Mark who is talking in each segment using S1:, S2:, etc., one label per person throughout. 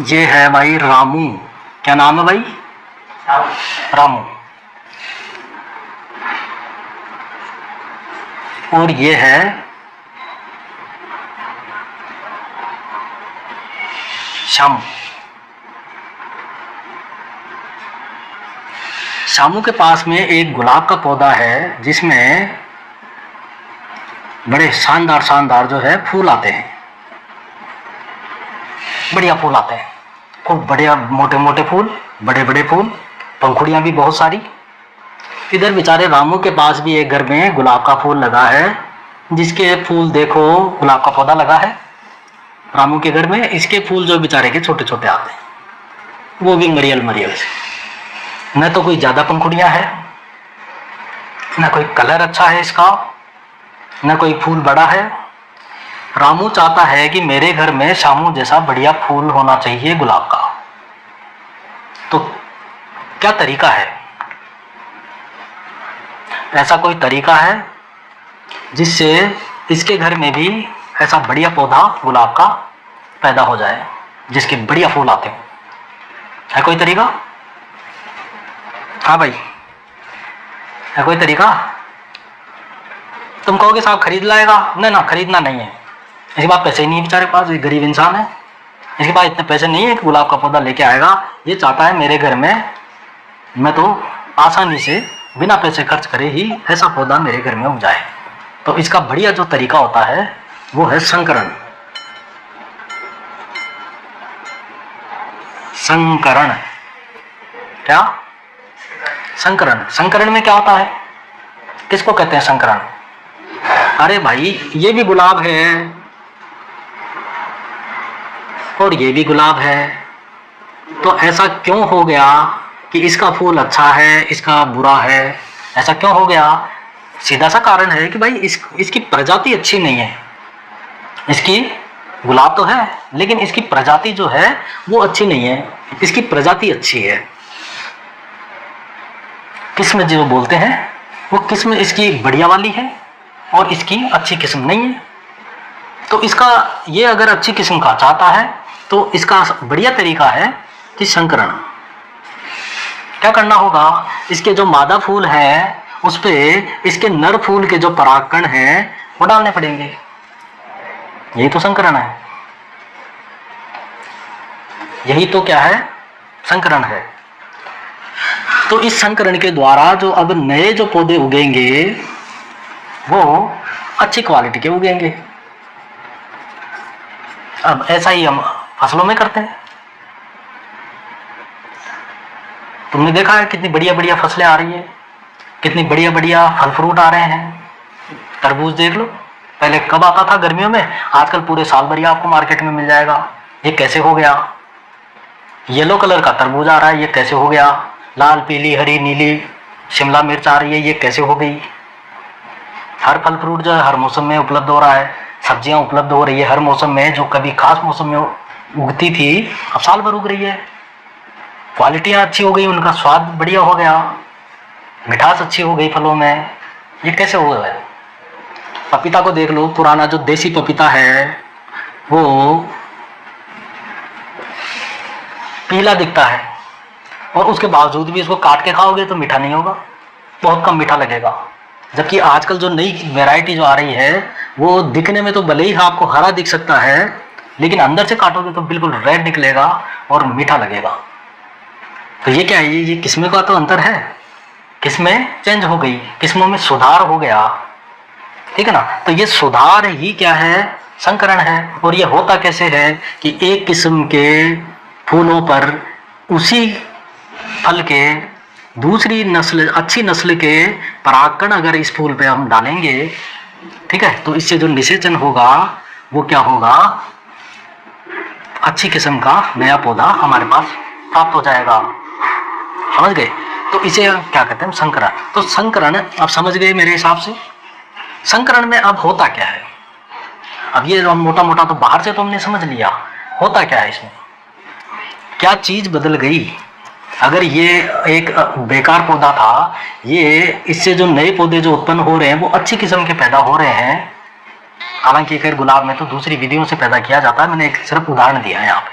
S1: ये है भाई रामू। क्या नाम है भाई? रामू। और ये है शामू। शामू के पास में एक गुलाब का पौधा है जिसमें बड़े शानदार शानदार जो है फूल आते हैं, बढ़िया फूल आते हैं, खूब बढ़िया मोटे मोटे फूल, बड़े बड़े फूल, पंखुड़ियाँ भी बहुत सारी। इधर बेचारे रामू के पास भी एक घर में गुलाब का फूल लगा है, जिसके फूल देखो, गुलाब का पौधा लगा है रामू के घर में। इसके फूल जो बेचारे के छोटे छोटे आते हैं, वो भी मरियल मरियल से। न तो कोई ज़्यादा पंखुड़ियाँ है, न कोई कलर अच्छा है इसका, न कोई फूल बड़ा है। रामू चाहता है कि मेरे घर में शामू जैसा बढ़िया फूल होना चाहिए गुलाब का। तो क्या तरीका है? ऐसा कोई तरीका है जिससे इसके घर में भी ऐसा बढ़िया पौधा गुलाब का पैदा हो जाए, जिसके बढ़िया फूल आते हो? है कोई तरीका? हाँ भाई, है कोई तरीका? तुम कहोगे साहब खरीद लाएगा। नहीं ना, खरीदना नहीं है। इसके पास पैसे ही नहीं है बेचारे पास, ये गरीब इंसान है, इसके पास इतने पैसे नहीं है कि गुलाब का पौधा लेके आएगा। ये चाहता है मेरे घर में मैं तो आसानी से बिना पैसे खर्च करे ही ऐसा पौधा मेरे घर में उग जाए। तो इसका बढ़िया जो तरीका होता है वो है संकरण। संकरण क्या? संकरण। संकरण में क्या होता है? किसको कहते हैं संकरण? अरे भाई, ये भी गुलाब है और ये भी गुलाब है, तो ऐसा क्यों हो गया कि इसका फूल अच्छा है, इसका बुरा है? ऐसा क्यों हो गया? सीधा सा कारण है कि भाई इसकी प्रजाति अच्छी नहीं है। इसकी गुलाब तो है लेकिन इसकी प्रजाति जो है वो अच्छी नहीं है। इसकी प्रजाति अच्छी है, किस्म जो बोलते हैं वो किस्म इसकी बढ़िया वाली है और इसकी अच्छी किस्म नहीं है। तो इसका ये अगर अच्छी किस्म का चाहता है तो इसका बढ़िया तरीका है कि संकरण। क्या करना होगा? इसके जो मादा फूल है उस पे इसके नर फूल के जो परागकण हैं वो डालने पड़ेंगे। यही तो संकरण है। यही तो क्या है? संकरण है। तो इस संकरण के द्वारा जो अब नए जो पौधे उगेंगे वो अच्छी क्वालिटी के उगेंगे। अब ऐसा ही हम फसलों में करते हैं। तुमने देखा है कितनी बढ़िया बढ़िया फसलें आ रही है, कितनी बढ़िया बढ़िया फल फ्रूट आ रहे हैं। तरबूज देख लो, पहले कब आता था? गर्मियों में। आजकल पूरे साल भर आपको मार्केट में मिल जाएगा। ये कैसे हो गया? येलो कलर का तरबूज आ रहा है, ये कैसे हो गया? लाल, पीली, हरी, नीली शिमला मिर्च आ रही है, ये कैसे हो गई? हर फल फ्रूट जो है हर मौसम में उपलब्ध हो रहा है। सब्जियां उपलब्ध हो रही है हर मौसम में, जो कभी खास मौसम में उगती थी अब साल भर उग रही है। क्वालिटियाँ अच्छी हो गई, उनका स्वाद बढ़िया हो गया, मिठास अच्छी हो गई फलों में। ये कैसे हो गया? पपीता को देख लो, पुराना जो देसी पपीता है वो पीला दिखता है और उसके बावजूद भी इसको काट के खाओगे तो मीठा नहीं होगा, बहुत कम मीठा लगेगा। जबकि आजकल जो नई वैरायटी जो आ रही है वो दिखने में तो भले ही आपको हरा दिख सकता है लेकिन अंदर से काटोगे तो बिल्कुल रेड निकलेगा और मीठा लगेगा। तो ये क्या है? ये किस्में का तो अंतर है, किस्में चेंज हो गई, किस्मों में सुधार हो गया, ठीक है ना। तो ये सुधार ही क्या है? संकरण है। और ये होता कैसे है कि एक किस्म के फूलों पर उसी फल के दूसरी नस्ल, अच्छी नस्ल के परागकण अगर इस फूल पे हम डालेंगे, ठीक है, तो इससे जो निषेचन होगा वो क्या होगा? अच्छी किस्म का नया पौधा हमारे पास प्राप्त हो जाएगा। समझ गए? तो इसे क्या कहते हैं? संकरण। तो संकरण आप समझ गए मेरे हिसाब से। संकरण में अब होता क्या है? अब ये मोटा मोटा तो बाहर से तो हमने समझ लिया, होता क्या है इसमें? क्या चीज बदल गई? अगर ये एक बेकार पौधा था, ये इससे जो नए पौधे जो उत्पन्न हो रहे हैं वो अच्छी किस्म के पैदा हो रहे हैं। हालांकि खैर गुलाब में तो दूसरी विधियों से पैदा किया जाता है, मैंने एक सिर्फ उदाहरण दिया है यहाँ पे।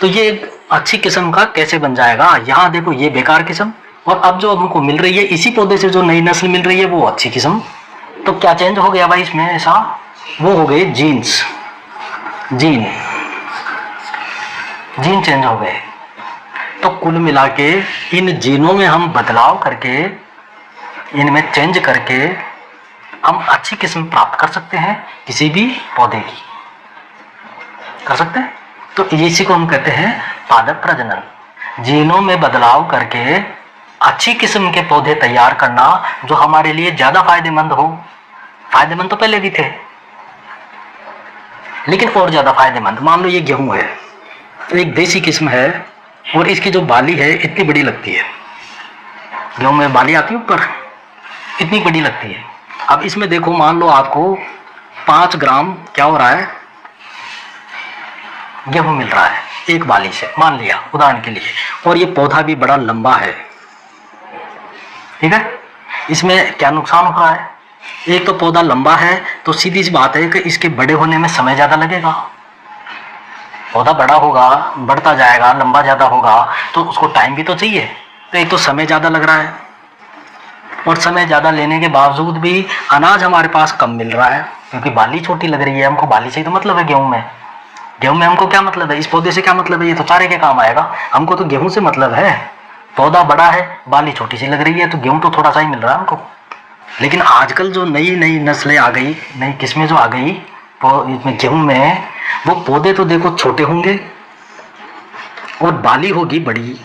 S1: तो ये एक अच्छी किस्म का कैसे बन जाएगा? यहाँ देखो ये बेकार किस्म, और अब जो हमको मिल रही है इसी पौधे से जो नई नस्ल मिल रही है वो अच्छी किस्म। तो क्या चेंज हो गया भाई इसमें? ऐसा वो हो गए जीन्स, जीन चेंज हो गए। तो कुल मिला के इन जीनों में हम बदलाव करके, इनमें चेंज करके हम अच्छी किस्म प्राप्त कर सकते हैं किसी भी पौधे की, कर सकते हैं। तो इसी को हम कहते हैं पादप प्रजनन। जीनों में बदलाव करके अच्छी किस्म के पौधे तैयार करना जो हमारे लिए ज्यादा फायदेमंद हो। फायदेमंद तो पहले भी थे, लेकिन और ज्यादा फायदेमंद। मान लो ये गेहूं है, एक देसी किस्म है, और इसकी जो बाली है इतनी बड़ी लगती है। गेहूं में बाली आती है ऊपर, इतनी बड़ी लगती है। अब इसमें देखो, मान लो आपको 5 ग्राम क्या हो रहा है, गेहूं मिल रहा है एक बाली से, मान लिया उदाहरण के लिए, और ये पौधा भी बड़ा लंबा है, ठीक है। इसमें क्या नुकसान हो रहा है? एक तो पौधा लंबा है, तो सीधी सी बात है कि इसके बड़े होने में समय ज़्यादा लगेगा। पौधा बड़ा होगा, बढ़ता जाएगा, लंबा ज़्यादा होगा, तो उसको टाइम भी तो चाहिए। तो एक तो समय ज़्यादा लग रहा है, और समय ज़्यादा लेने के बावजूद भी अनाज हमारे पास कम मिल रहा है, क्योंकि बाली छोटी लग रही है। हमको बाली से ही तो मतलब है गेहूँ में। गेहूँ में हमको क्या मतलब है? इस पौधे से क्या मतलब है? ये तो चारे के काम आएगा। हमको तो गेहूँ से मतलब है। पौधा बड़ा है, बाली छोटी सी लग रही है, तो गेहूँ तो थोड़ा सा ही मिल रहा है हमको। लेकिन आजकल जो नई नई नस्लें आ गई, नई किस्में जो आ गई इसमें गेहूँ में, वो पौधे तो देखो छोटे होंगे और बाली होगी बड़ी।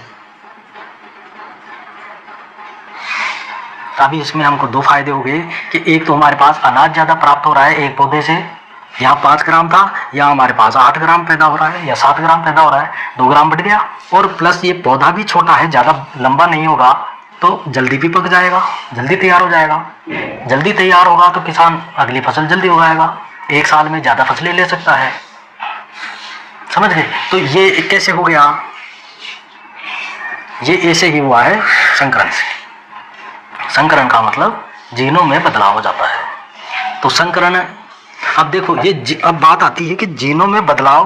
S1: अभी इसमें हमको 2 फायदे हो गए कि एक तो हमारे पास अनाज ज़्यादा प्राप्त हो रहा है एक पौधे से। यहाँ 5 ग्राम था, यहाँ हमारे पास 8 ग्राम पैदा हो रहा है या 7 ग्राम पैदा हो रहा है, 2 ग्राम बढ़ गया। और प्लस ये पौधा भी छोटा है, ज़्यादा लंबा नहीं होगा, तो जल्दी भी पक जाएगा, जल्दी तैयार हो जाएगा। जल्दी तैयार होगा तो किसान अगली फसल जल्दी उगाएगा, 1 साल में ज़्यादा फसलें ले सकता है। समझ गए? तो ये कैसे हो गया? ये ऐसे ही हुआ है संकरण से। संकरण का मतलब जीनों में बदलाव हो जाता है। तो संकरण, अब देखो ये अब बात आती है कि जीनों में बदलाव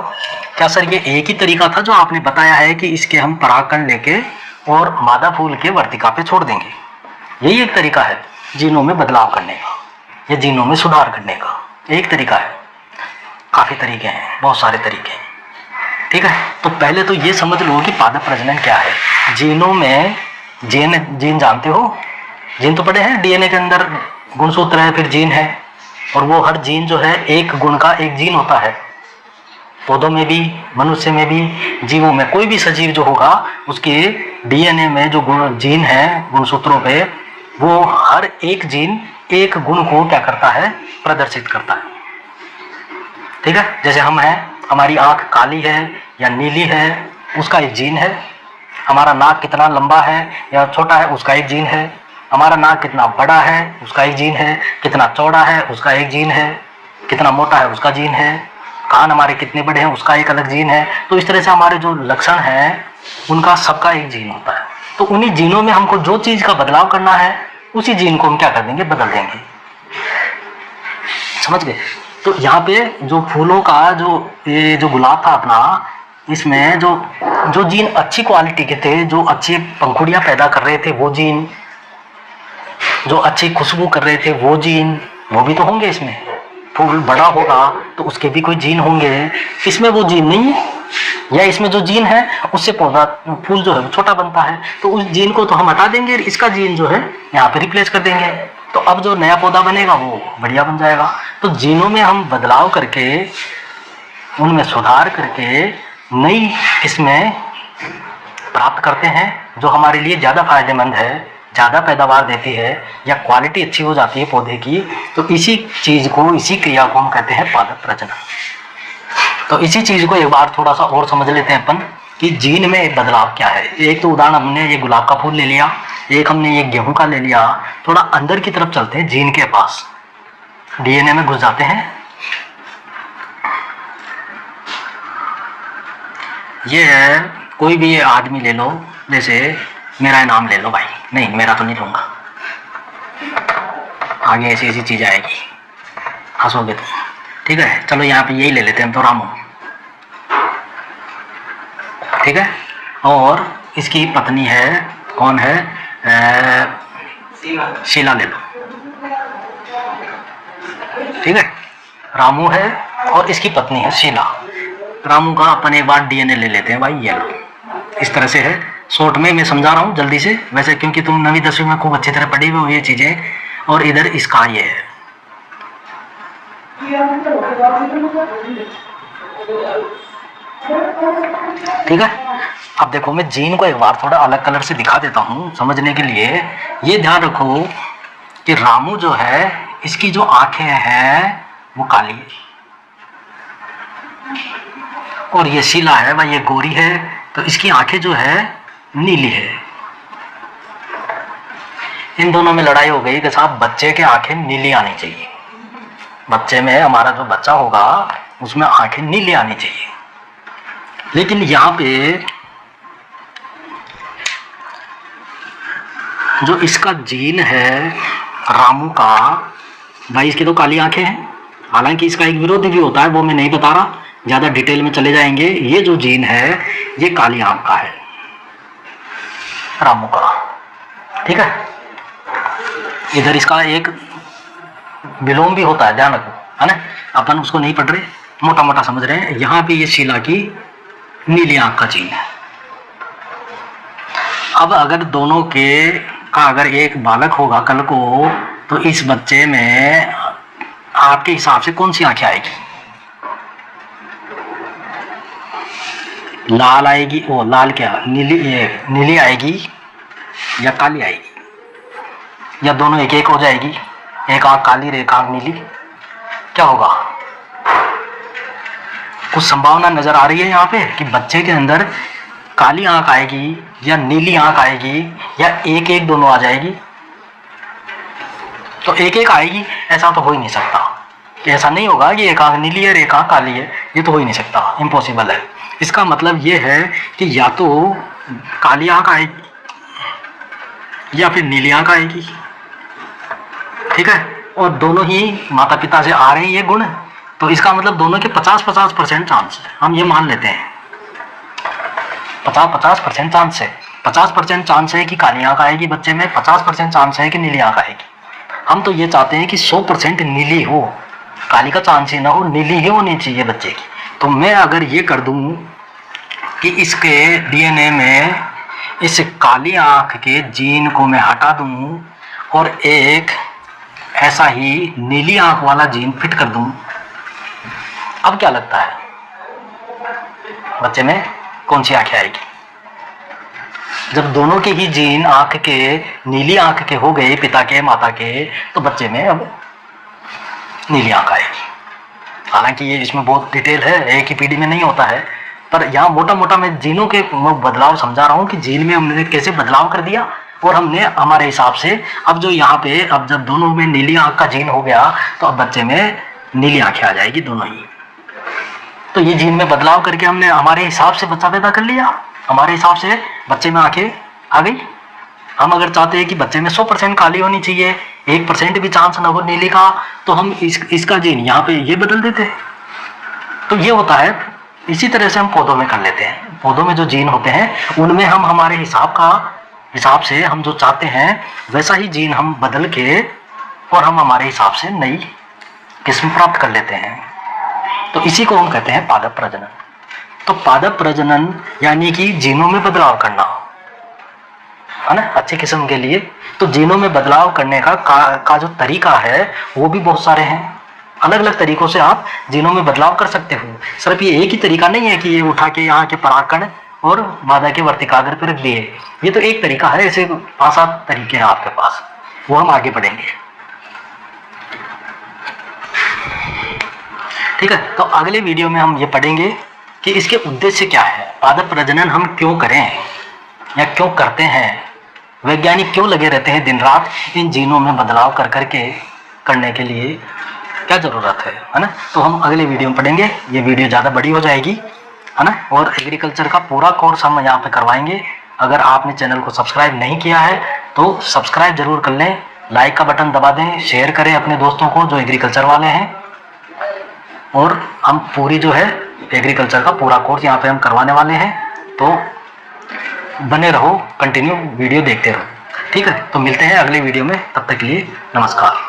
S1: क्या सर ये एक ही तरीका था जो आपने बताया है कि इसके हम परागकण लेके और मादा फूल के वर्तिका पे छोड़ देंगे? यही एक तरीका है जीनों में बदलाव करने का या जीनों में सुधार करने का? एक तरीका है? काफ़ी तरीके हैं, बहुत सारे तरीके हैं, ठीक है। तो पहले तो ये समझ लो कि पादप प्रजनन क्या है। जीनों में जीन जानते हो? जीन तो पढ़े हैं, डीएनए के अंदर गुणसूत्र है, फिर जीन है, और वो हर जीन जो है एक गुण का एक जीन होता है। पौधों में भी, मनुष्य में भी, जीवों में, कोई भी सजीव जो होगा उसके डीएनए में जो गुण जीन है गुणसूत्रों पे, वो हर एक जीन एक गुण को क्या करता है? प्रदर्शित करता है, ठीक है। जैसे हम हैं, हमारी आंख काली है या नीली है, उसका एक जीन है। हमारा नाक कितना लंबा है या छोटा है, उसका एक जीन है। हमारा नाक कितना बड़ा है, उसका एक जीन है। कितना चौड़ा है, उसका एक जीन है। कितना मोटा है, उसका जीन है। कान हमारे कितने बड़े हैं, उसका एक अलग जीन है। तो इस तरह से हमारे जो लक्षण हैं उनका सबका एक जीन होता है। तो उन्हीं जीनों में हमको जो चीज़ का बदलाव करना है उसी जीन को हम क्या कर देंगे? बदल देंगे। समझ गए? तो यहाँ पे जो फूलों का ये जो गुलाब था अपना, इसमें जो जीन अच्छी क्वालिटी के थे, जो अच्छी पंखुड़ियाँ पैदा कर रहे थे वो जीन, जो अच्छी खुशबू कर रहे थे वो जीन, वो भी तो होंगे इसमें। फूल बड़ा होगा तो उसके भी कोई जीन होंगे। इसमें वो जीन नहीं है, या इसमें जो जीन है उससे पौधा फूल जो है वो छोटा बनता है, तो उस जीन को तो हम हटा देंगे, इसका जीन जो है यहाँ पे रिप्लेस कर देंगे। तो अब जो नया पौधा बनेगा वो बढ़िया बन जाएगा। तो जीनों में हम बदलाव करके, उनमें सुधार करके नई किस्में प्राप्त करते हैं जो हमारे लिए ज़्यादा फायदेमंद है, ज़्यादा पैदावार देती है, या क्वालिटी अच्छी हो जाती है पौधे की। तो इसी चीज़ को, इसी क्रिया को हम कहते हैं पादप प्रजनन। तो इसी चीज़ को एक बार थोड़ा सा और समझ लेते हैं अपन कि जीन में बदलाव क्या है। एक तो उदाहरण हमने ये गुलाब का फूल ले लिया, एक हमने ये गेहूं का ले लिया। थोड़ा अंदर की तरफ चलते हैं, जीन के पास, डीएनए में घुस जाते हैं। ये है, कोई भी आदमी ले लो, जैसे मेरा नाम ले लो भाई, नहीं मेरा तो नहीं लूँगा, आगे ऐसी ऐसी चीज़ आएगी, हंसोगे तुम, ठीक है। चलो यहाँ पे यही ले लेते हैं, तो रामू। ठीक है। और इसकी पत्नी है, कौन है, शीला ले लो, ठीक है। रामू है और इसकी पत्नी है शीला। रामू का अपन एक बार डीएनए ले लेते हैं भाई, ये लो, इस तरह से है। शॉर्ट में मैं समझा रहा हूँ जल्दी से, वैसे क्योंकि तुम 9वीं 10वीं में खूब अच्छी तरह पढ़ी हुई हो ये चीजें। और इधर इसका ये है, ठीक है। अब देखो मैं जीन को एक बार थोड़ा अलग कलर से दिखा देता हूँ समझने के लिए। ये ध्यान रखो कि रामू जो है, इसकी जो आंखें हैं वो काली है, और ये शीला है भाई, ये गोरी है, तो इसकी आंखें जो है नीली है। इन दोनों में लड़ाई हो गई कि साहब बच्चे के आंखें नीली आनी चाहिए, बच्चे में हमारा जो बच्चा होगा उसमें आंखें नीली आनी चाहिए। लेकिन यहाँ पे जो इसका जीन है रामू का, भाई इसकी तो काली आंखें हैं। हालांकि इसका एक विरोधी भी होता है, वो मैं नहीं बता रहा, ज़्यादा डिटेल में चले जाएंगे। ये जो जीन है ये काली आंख का है रामू का, ठीक है। इधर इसका एक विलोम भी होता है, ध्यान रखो, है ना। अपन उसको नहीं पढ़ रहे, मोटा मोटा समझ रहे हैं। यहाँ पे ये शीला की नीली आंख का जीन है। अब अगर दोनों के का अगर एक बालक होगा कल को, तो इस बच्चे में आपके हिसाब से कौन सी आंखें आएगी? लाल आएगी, वो लाल क्या, नीली आएगी या काली आएगी, या दोनों एक एक हो जाएगी, एक आंख काली एक आंख नीली? क्या होगा? कुछ संभावना नजर आ रही है यहाँ पे कि बच्चे के अंदर काली आंख आएगी या नीली आंख आएगी या एक एक दोनों आ जाएगी? तो एक एक आएगी, ऐसा तो हो ही नहीं सकता कि ऐसा नहीं होगा कि एक आंख नीली है और एक आंख काली है, ये तो हो ही नहीं सकता, इम्पॉसिबल है। इसका मतलब ये है कि या तो काली आंख आएगी या फिर नीली आंख आएगी, ठीक है। और दोनों ही माता पिता से आ रहे हैं ये गुण, तो इसका मतलब दोनों के 50-50% चांस है, हम ये मान लेते हैं। 50-50% चांस है, 50% चांस है कि काली आंख आएगी बच्चे में, 50% चांस है कि नीली आंख आएगी। हम तो ये चाहते हैं कि 100% नीली हो, काली का चांस ही ना हो, नीली ही होनी चाहिए बच्चे की। तो मैं अगर ये कर दूं कि इसके डीएनए में इस काली आंख के जीन को मैं हटा दूं और एक ऐसा ही नीली आंख वाला जीन फिट कर दूं, अब क्या लगता है बच्चे में कौन सी आंखें आएगी? जब दोनों के ही जीन आंख के नीली आंख के हो गए, पिता के माता के, तो बच्चे में अब नीली आंख आएगी। हालांकि ये इसमें बहुत डिटेल है, एक ही पीढ़ी में नहीं होता है, पर यहाँ मोटा मोटा मैं जीनों के बदलाव समझा रहा हूँ कि जीन में हमने कैसे बदलाव कर दिया और हमने हमारे हिसाब से अब जो यहाँ पे अब जब दोनों में नीली आंख का जीन हो गया तो अब बच्चे में नीली आंखें आ जाएगी दोनों ही। तो ये जीन में बदलाव करके हमने हमारे हिसाब से बच्चा पैदा कर लिया, हमारे हिसाब से बच्चे में आंखें आ गई। हम अगर चाहते हैं कि बच्चे में 100% काली होनी चाहिए, 1% भी चांस ना हो नीली का, तो हम इसका जीन यहाँ पे ये बदल देते। तो ये होता है। इसी तरह से हम पौधों में कर लेते हैं। पौधों में जो जीन होते हैं उनमें हम हमारे हिसाब से हम जो चाहते हैं वैसा ही जीन हम बदल के और हम हमारे हिसाब से नई किस्म प्राप्त कर लेते हैं। तो इसी को हम कहते हैं पादप प्रजनन। तो पादप प्रजनन यानी कि जीनों में बदलाव करना, है ना, अच्छे किस्म के लिए। तो जीनों में बदलाव करने का जो तरीका है वो भी बहुत सारे हैं। अलग अलग तरीकों से आप जीनों में बदलाव कर सकते हो। सिर्फ ये एक ही तरीका नहीं है कि ये उठा के यहाँ के परागकण और मादा के वर्तिकाग्र पर रख दिए, ये तो एक तरीका है। ऐसे 5-7 तरीके हैं आपके पास, वो हम आगे बढ़ेंगे, ठीक है। तो अगले वीडियो में हम ये पढ़ेंगे कि इसके उद्देश्य क्या है, पादप प्रजनन हम क्यों करें या क्यों करते हैं, वैज्ञानिक क्यों लगे रहते हैं दिन रात इन जीनों में बदलाव कर करके करने के लिए, क्या ज़रूरत है ना। तो हम अगले वीडियो में पढ़ेंगे। ये वीडियो ज़्यादा बड़ी हो जाएगी, है ना। और एग्रीकल्चर का पूरा कोर्स हम यहाँ पे करवाएंगे। अगर आपने चैनल को सब्सक्राइब नहीं किया है तो सब्सक्राइब जरूर कर लें, लाइक का बटन दबा दें, शेयर करें अपने दोस्तों को जो एग्रीकल्चर वाले हैं। और हम पूरी जो है एग्रीकल्चर का पूरा कोर्स यहाँ पे हम करवाने वाले हैं। तो बने रहो, कंटिन्यू वीडियो देखते रहो। ठीक है, तो मिलते हैं अगले वीडियो में, तब तक के लिए नमस्कार।